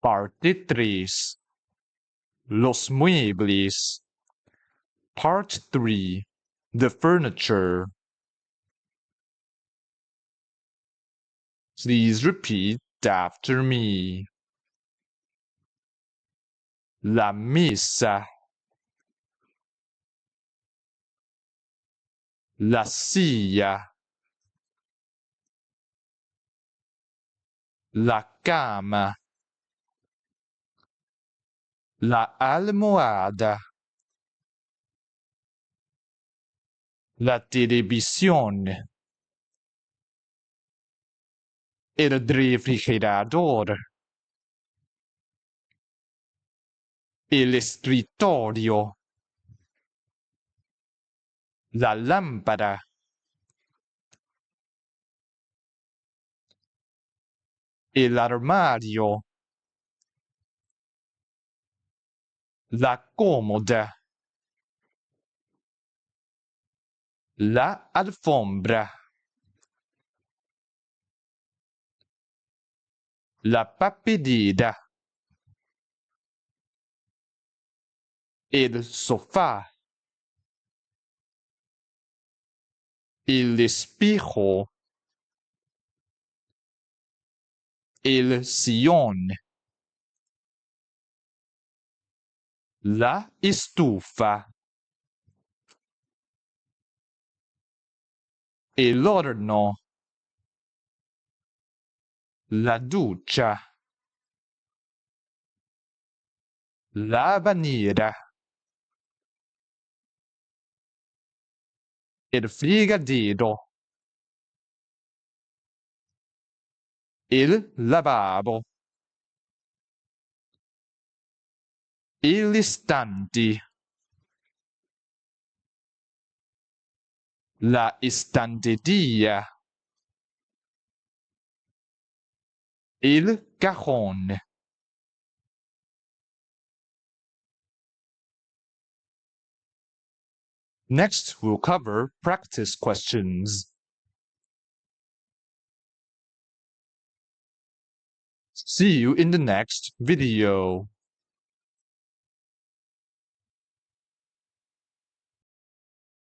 Parte 3. Los muebles. Part 3. The furniture. Please repeat after me. La mesa. La silla. La cama. La almohada. La televisión. El refrigerador. El escritorio. La lámpara. El armario. La cómoda. La alfombra. La papelera. El sofá. El espejo. El sillón. La estufa. El horno. La ducha. La bañera. El fregadero. El lavabo. El estante. La estantería. El cajón. Next, we'll cover practice questions. See you in the next video.